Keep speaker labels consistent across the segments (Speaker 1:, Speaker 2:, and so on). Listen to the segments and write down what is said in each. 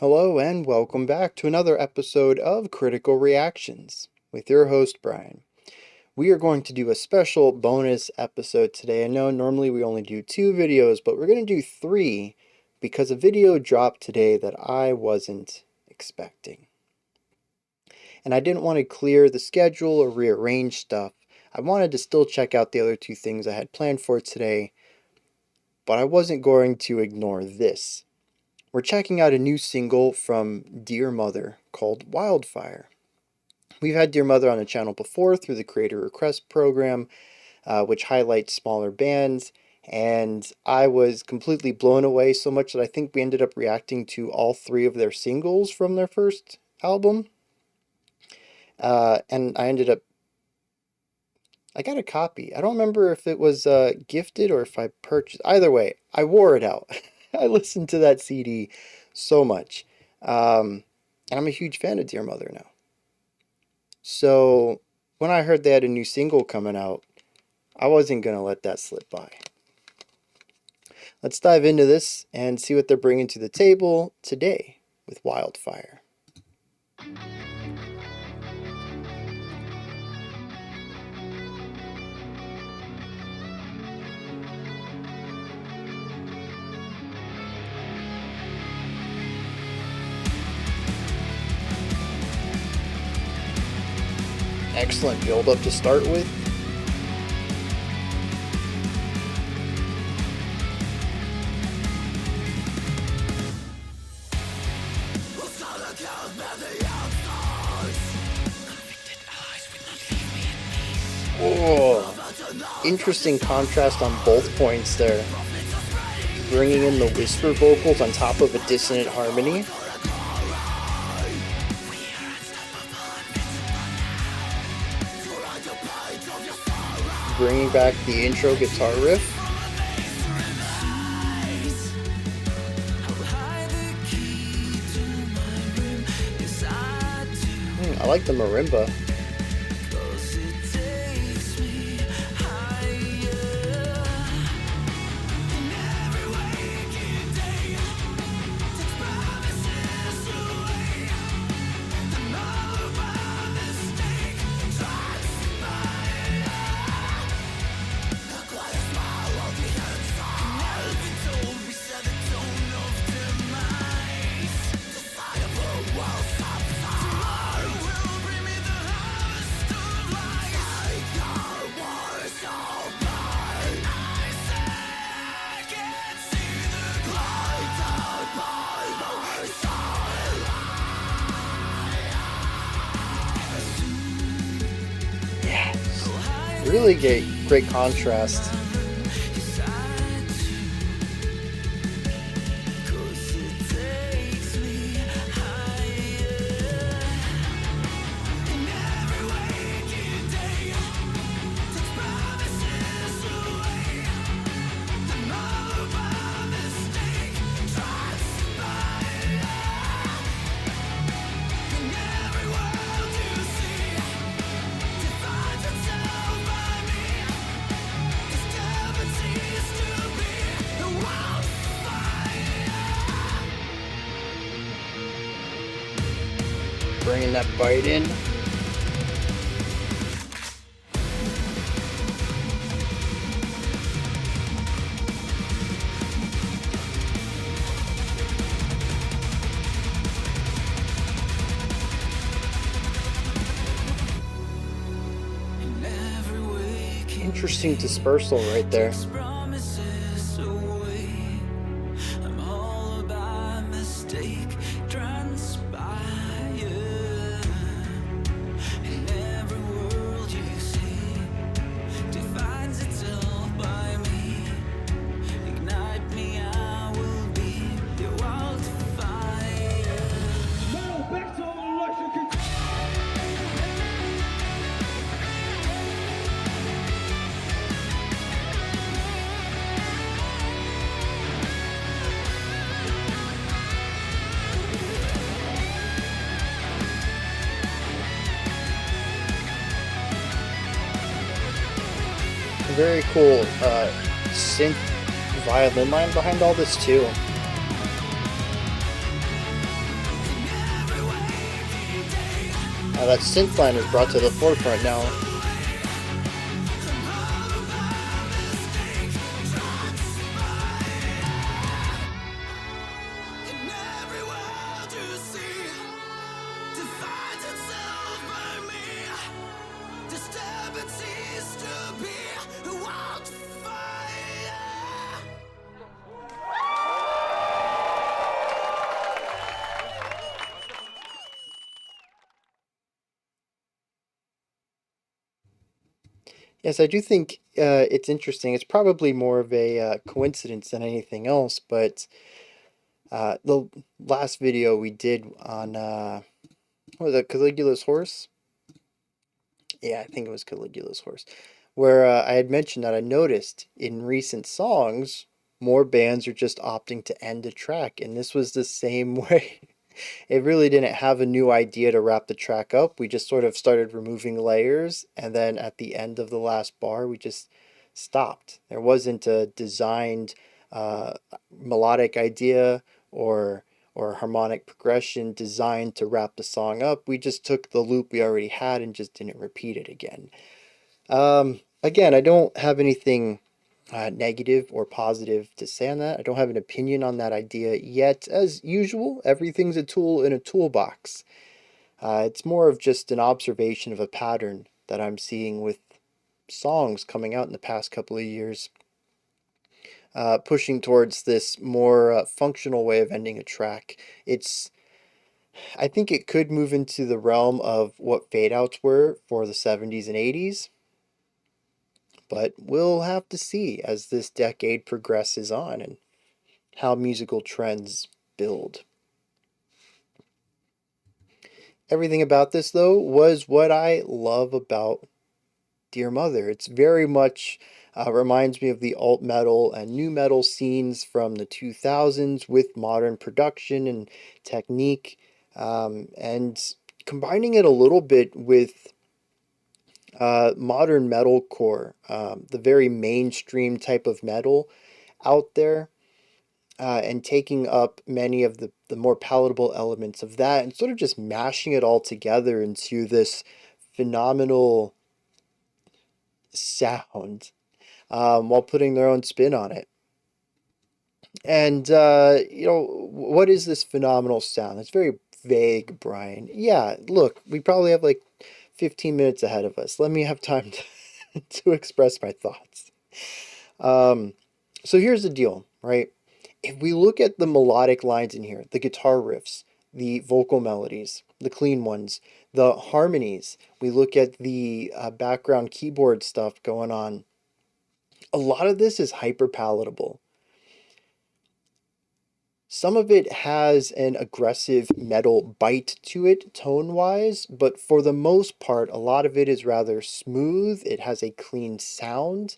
Speaker 1: Hello and welcome back to another episode of Critical Reactions with your host Brian. We are going to do a special bonus episode today. I know normally we only do 2 videos, but we're going to do 3 because a video dropped today that I wasn't expecting. And I didn't want to clear the schedule or rearrange stuff. I wanted to still check out the other 2 things I had planned for today, but I wasn't going to ignore this. We're checking out a new single from Dear Mother called Wildfire. We've had Dear Mother on the channel before through the Creator Request program, which highlights smaller bands, and I was completely blown away so much that I think we ended up reacting to all 3 of their singles from their first album. And I got a copy. I don't remember if it was gifted or if I purchased. Either way, I wore it out. I listened to that CD so much. And I'm a huge fan of Dear Mother now. So when I heard they had a new single coming out, I wasn't going to let that slip by. Let's dive into this and see what they're bringing to the table today with Wildfire. Excellent build-up to start with. Oh, interesting contrast on both points there. Bringing in the whisper vocals on top of a dissonant harmony. Bringing back the intro guitar riff. I like the marimba. Really great contrast. Bringing that bite in. Interesting dispersal right there. Very cool synth violin line behind all this too. That synth line is brought to the forefront now. Yes, I do think it's interesting. It's probably more of a coincidence than anything else, but the last video we did on, what was it, Caligula's horse? Yeah, I think it was Caligula's horse, where I had mentioned that I noticed in recent songs, more bands are just opting to end a track, and this was the same way. It really didn't have a new idea to wrap the track up. We just sort of started removing layers, and then at the end of the last bar, we just stopped. There wasn't a designed uh, melodic idea or harmonic progression designed to wrap the song up. We just took the loop we already had and just didn't repeat it again. Again, I don't have anything negative or positive to say on that. I don't have an opinion on that idea yet. As usual, everything's a tool in a toolbox. It's more of just an observation of a pattern that I'm seeing with songs coming out in the past couple of years, pushing towards this more functional way of ending a track. I think it could move into the realm of what fade outs were for the 70s and 80s, but we'll have to see as this decade progresses on and how musical trends build. Everything about this, though, was what I love about Dear Mother. It's very much reminds me of the alt metal and new metal scenes from the 2000s with modern production and technique, and combining it a little bit with modern metalcore, the very mainstream type of metal out there, and taking up many of the more palatable elements of that and sort of just mashing it all together into this phenomenal sound, while putting their own spin on it. And, what is this phenomenal sound? It's very vague, Brian. Yeah, look, we probably have like 15 minutes ahead of us. Let me have time to express my thoughts. Um, so here's the deal, right? If we look at the melodic lines in here, the guitar riffs, the vocal melodies, the clean ones, the harmonies, we look at the background keyboard stuff going on, a lot of this is hyper palatable. Some of it has an aggressive metal bite to it tone wise, but for the most part, a lot of it is rather smooth. It has a clean sound.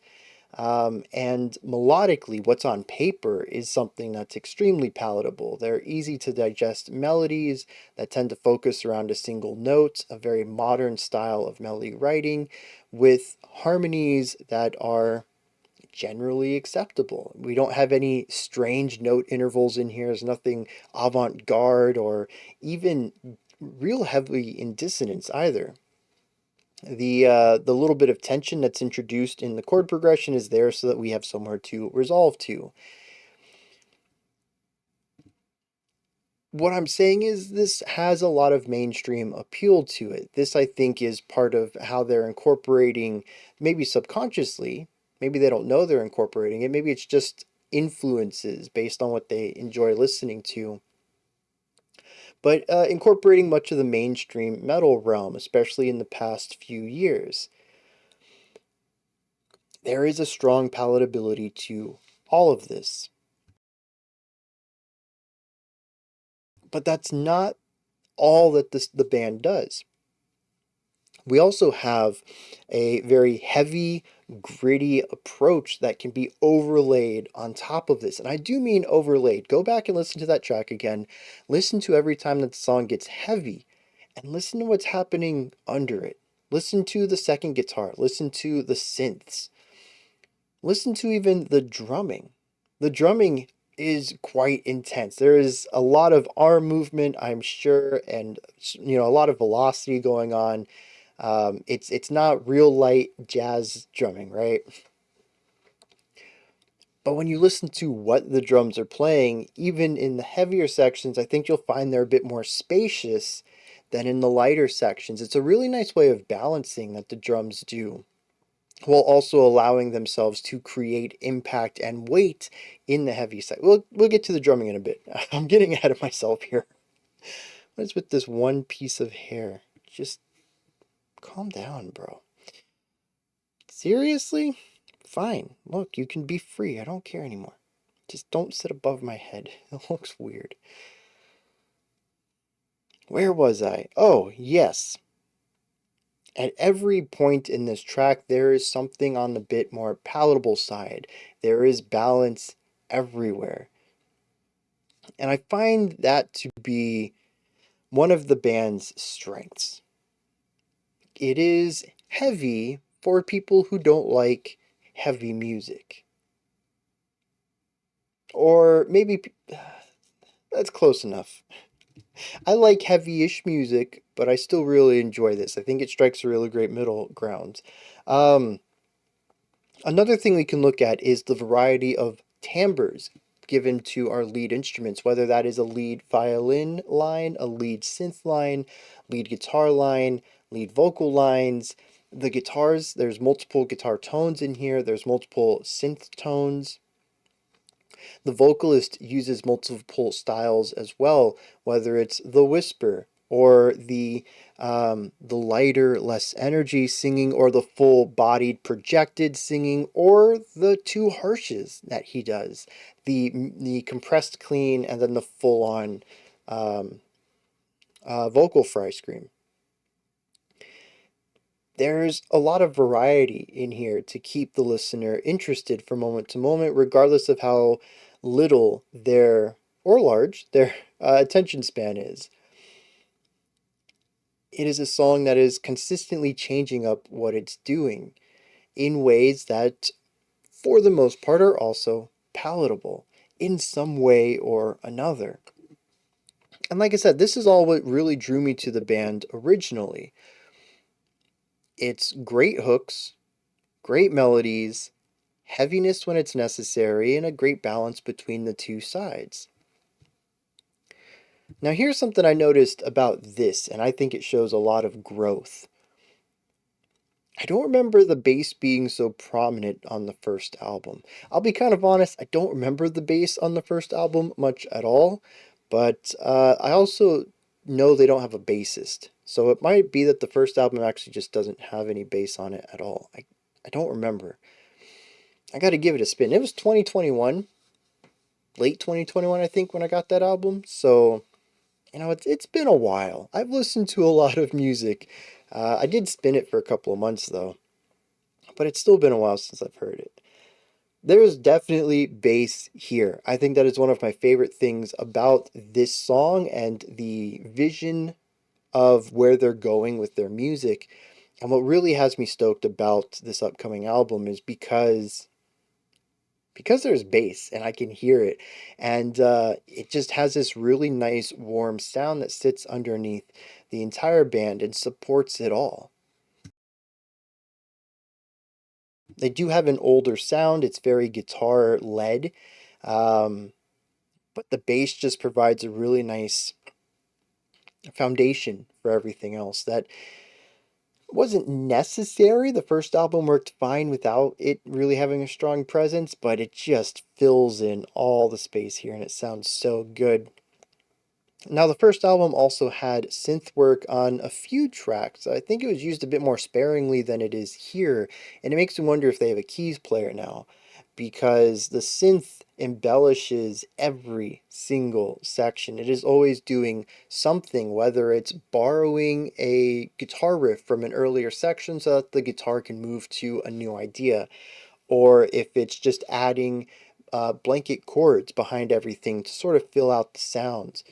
Speaker 1: And melodically, what's on paper is something that's extremely palatable. They're easy to digest melodies that tend to focus around a single note, a very modern style of melody writing, with harmonies that are generally acceptable. We don't have any strange note intervals in here. There's nothing avant-garde or even real heavily in dissonance either. The little bit of tension that's introduced in the chord progression is there so that we have somewhere to resolve to. What I'm saying is this has a lot of mainstream appeal to it. This, I think, is part of how they're incorporating, maybe subconsciously, maybe they don't know they're incorporating it, maybe it's just influences based on what they enjoy listening to. But incorporating much of the mainstream metal realm, especially in the past few years. There is a strong palatability to all of this. But that's not all that the band does. We also have a very heavy, gritty approach that can be overlaid on top of this. And I do mean overlaid. Go back and listen to that track again. Listen to every time that the song gets heavy and listen to what's happening under it. Listen to the second guitar. Listen to the synths. Listen to even the drumming. The drumming is quite intense. There is a lot of arm movement, I'm sure, and a lot of velocity going on. It's not real light jazz drumming, right? But when you listen to what the drums are playing, even in the heavier sections, I think you'll find they're a bit more spacious than in the lighter sections. It's a really nice way of balancing that the drums do, while also allowing themselves to create impact and weight in the heavy side. We'll get to the drumming in a bit. I'm getting ahead of myself here. What is with this one piece of hair? Just calm down, bro. Seriously? Fine. Look, you can be free. I don't care anymore. Just don't sit above my head. It looks weird. Where was I? Oh, yes. At every point in this track, there is something on the bit more palatable side. There is balance everywhere. And I find that to be one of the band's strengths. It is heavy for people who don't like heavy music. Or maybe that's close enough. I like heavy-ish music, but I still really enjoy this. I think it strikes a really great middle ground. Um, Another thing we can look at is the variety of timbres given to our lead instruments, whether that is a lead violin line, a lead synth line, lead guitar line, lead vocal lines. The guitars, there's multiple guitar tones in here, there's multiple synth tones. The vocalist uses multiple styles as well, whether it's the whisper or the lighter, less energy singing, or the full-bodied projected singing, or the two harshes that he does, the compressed clean and then the full-on um, vocal fry scream. There's a lot of variety in here to keep the listener interested from moment to moment, regardless of how little their, or large, their attention span is. It is a song that is consistently changing up what it's doing in ways that, for the most part, are also palatable in some way or another. And like I said, this is all what really drew me to the band originally. It's great hooks, great melodies, heaviness when it's necessary, and a great balance between the two sides. Now here's something I noticed about this, and I think it shows a lot of growth. I don't remember the bass being so prominent on the first album. I'll be kind of honest, I don't remember the bass on the first album much at all, but I also know they don't have a bassist. So it might be that the first album actually just doesn't have any bass on it at all. I don't remember. I got to give it a spin. It was 2021, late 2021, I think, when I got that album. So, it's been a while. I've listened to a lot of music. I did spin it for a couple of months, though. But it's still been a while since I've heard it. There's definitely bass here. I think that is one of my favorite things about this song and the vision of where they're going with their music. And what really has me stoked about this upcoming album is because there's bass and I can hear it, and it just has this really nice warm sound that sits underneath the entire band and supports it all. They do have an older sound, it's very guitar led, um, but the bass just provides a really nice foundation for everything else that wasn't necessary. The first album worked fine without it really having a strong presence, but it just fills in all the space here and it sounds so good. Now, the first album also had synth work on a few tracks. I think it was used a bit more sparingly than it is here, and it makes me wonder if they have a keys player now, because the synth embellishes every single section. It is always doing something, whether it's borrowing a guitar riff from an earlier section so that the guitar can move to a new idea, or if it's just adding blanket chords behind everything to sort of fill out the sounds.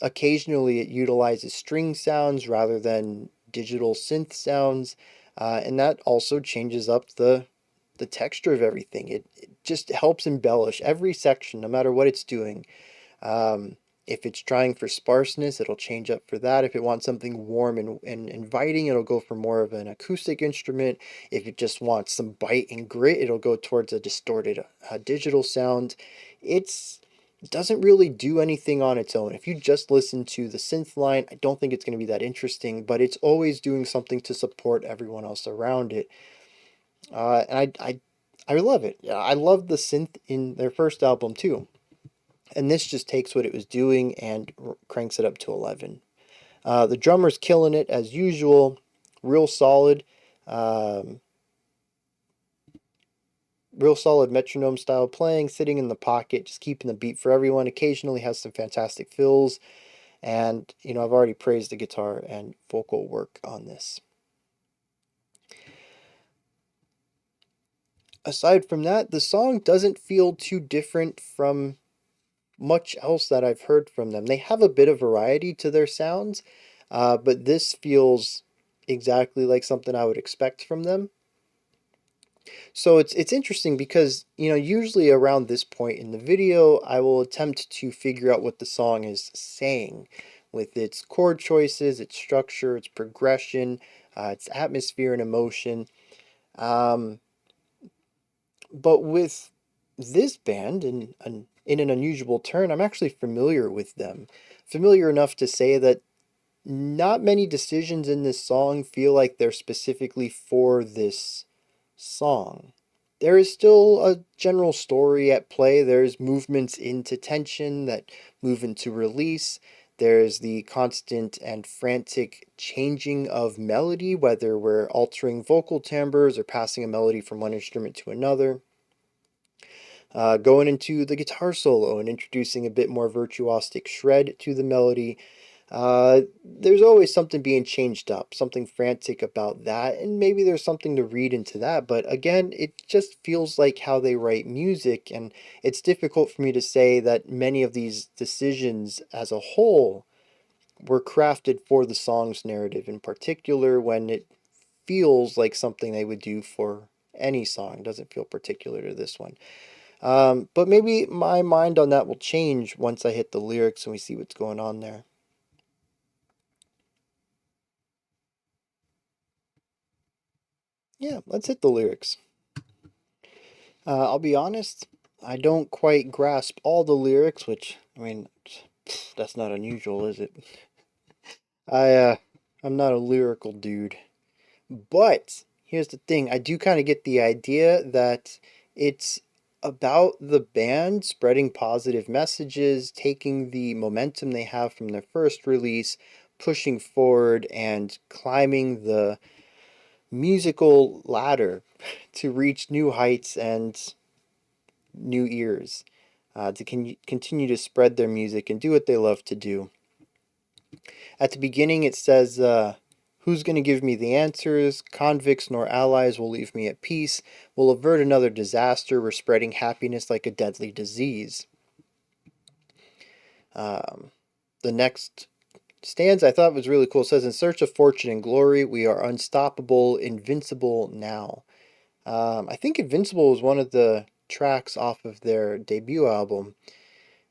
Speaker 1: Occasionally, it utilizes string sounds rather than digital synth sounds, and that also changes up the texture of everything. It just helps embellish every section, no matter what it's doing. If it's trying for sparseness, it'll change up for that. If it wants something warm and inviting, it'll go for more of an acoustic instrument. If it just wants some bite and grit, it'll go towards a distorted digital sound. It doesn't really do anything on its own. If you just listen to the synth line, I don't think it's going to be that interesting, but it's always doing something to support everyone else around it. And I love it. I love the synth in their first album too. And this just takes what it was doing and cranks it up to 11. The drummer's killing it as usual. Real solid. Um, Real solid metronome style playing, sitting in the pocket, just keeping the beat for everyone. Occasionally has some fantastic fills. And, I've already praised the guitar and vocal work on this. Aside from that, the song doesn't feel too different from much else that I've heard from them. They have a bit of variety to their sounds, but this feels exactly like something I would expect from them. So it's interesting because, usually around this point in the video, I will attempt to figure out what the song is saying with its chord choices, its structure, its progression, its atmosphere and emotion. But with this band, in an unusual turn, I'm actually familiar with them. Familiar enough to say that not many decisions in this song feel like they're specifically for this song. There is still a general story at play. There's movements into tension that move into release. There's the constant and frantic changing of melody, whether we're altering vocal timbres or passing a melody from one instrument to another. Going into the guitar solo and introducing a bit more virtuosic shred to the melody. There's always something being changed up, something frantic about that, and maybe there's something to read into that, but again, it just feels like how they write music, and it's difficult for me to say that many of these decisions as a whole were crafted for the song's narrative in particular, when it feels like something they would do for any song. It doesn't feel particular to this one. But maybe my mind on that will change once I hit the lyrics and we see what's going on there. Yeah, let's hit the lyrics. I'll be honest, I don't quite grasp all the lyrics, which, I mean, that's not unusual, is it? I'm not a lyrical dude. But here's the thing, I do kind of get the idea that it's about the band spreading positive messages, taking the momentum they have from their first release, pushing forward and climbing the musical ladder to reach new heights and new ears, to continue to spread their music and do what they love to do. At the beginning, it says, who's going to give me the answers? Convicts nor allies will leave me at peace. We'll avert another disaster. We're spreading happiness like a deadly disease. The next stanza I thought was really cool. It says, in search of fortune and glory, we are unstoppable, invincible now. I think Invincible was one of the tracks off of their debut album.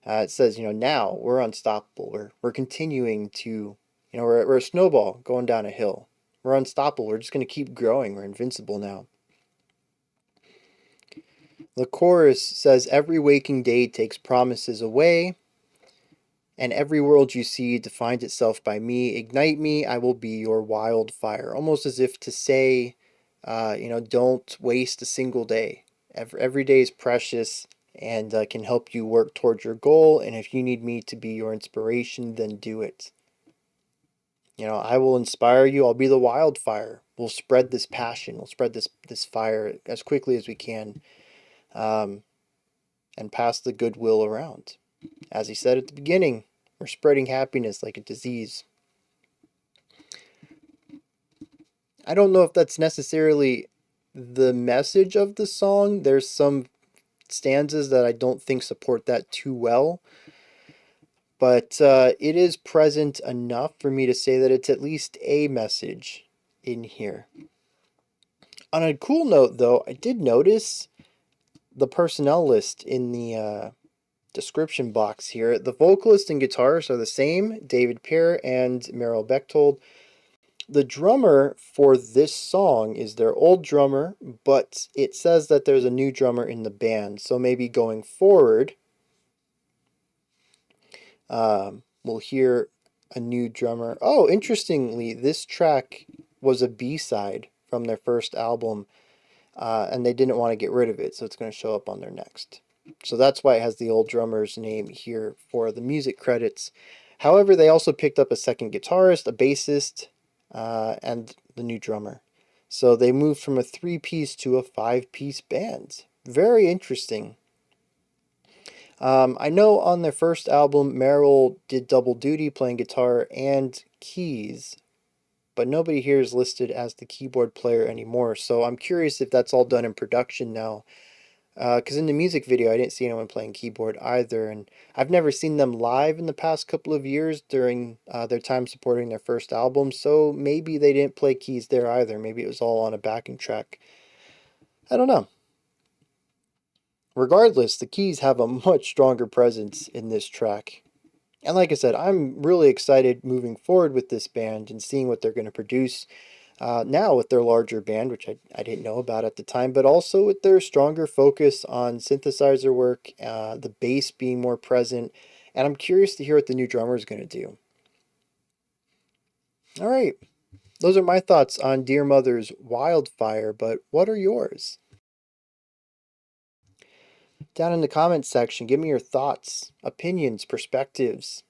Speaker 1: It says, now we're unstoppable. We're continuing to, we're a snowball going down a hill. We're unstoppable. We're just going to keep growing. We're invincible now. The chorus says, every waking day takes promises away, and every world you see defines itself by me. Ignite me, I will be your wildfire. Almost as if to say, don't waste a single day. Every day is precious and can help you work towards your goal. And if you need me to be your inspiration, then do it. I will inspire you. I'll be the wildfire. We'll spread this passion. We'll spread this fire as quickly as we can, and pass the goodwill around. As he said at the beginning, we're spreading happiness like a disease. I don't know if that's necessarily the message of the song. There's some stanzas that I don't think support that too well, but it is present enough for me to say that it's at least a message in here. On a cool note, though, I did notice the personnel list in the description box here. The vocalist and guitarist are the same, David Pear and Meryl Bechtold. The drummer for this song is their old drummer, but it says that there's a new drummer in the band. So maybe going forward, we'll hear a new drummer. Oh, interestingly, this track was a B-side from their first album, and they didn't want to get rid of it, so it's going to show up on their next. So that's why it has the old drummer's name here for the music credits. However, they also picked up a second guitarist, a bassist, and the new drummer. So they moved from a 3-piece to a 5-piece band. Very interesting. I know on their first album, Meryl did double duty playing guitar and keys, but nobody here is listed as the keyboard player anymore. So I'm curious if that's all done in production now. Because in the music video, I didn't see anyone playing keyboard either, and I've never seen them live in the past couple of years during their time supporting their first album, so maybe they didn't play keys there either. Maybe it was all on a backing track. I don't know. Regardless, the keys have a much stronger presence in this track. And like I said, I'm really excited moving forward with this band and seeing what they're going to produce. Now with their larger band, which I didn't know about at the time, but also with their stronger focus on synthesizer work, the bass being more present, and I'm curious to hear what the new drummer is going to do. All right, those are my thoughts on Dear Mother's Wildfire, but what are yours? Down in the comments section, give me your thoughts, opinions, perspectives,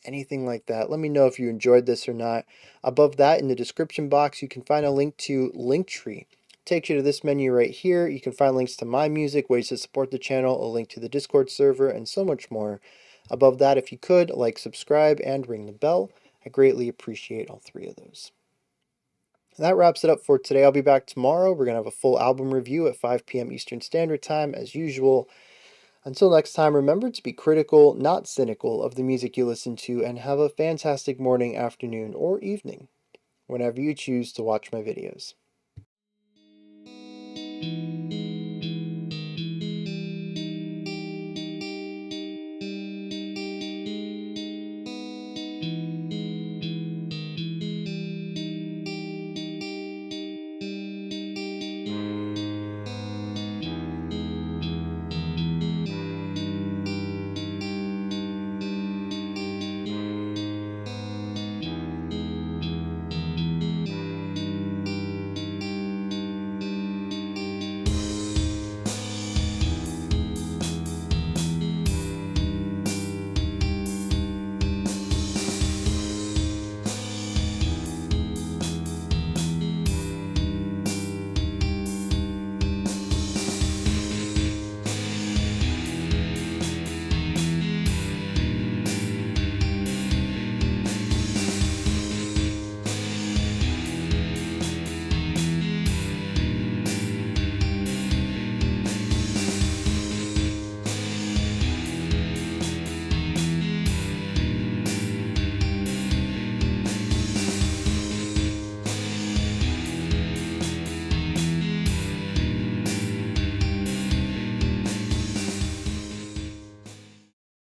Speaker 1: anything like that. Let me know if you enjoyed this or not. Above that, in the description box, you can find a link to Linktree. Takes you to this menu right here. You can find links to my music, ways to support the channel, a link to the Discord server, and so much more. Above that, if you could, like, subscribe, and ring the bell. I greatly appreciate all 3 of those. That wraps it up for today. I'll be back tomorrow. We're going to have a full album review at 5 p.m. Eastern Standard Time, as usual. Until next time, remember to be critical, not cynical, of the music you listen to, and have a fantastic morning, afternoon, or evening, whenever you choose to watch my videos.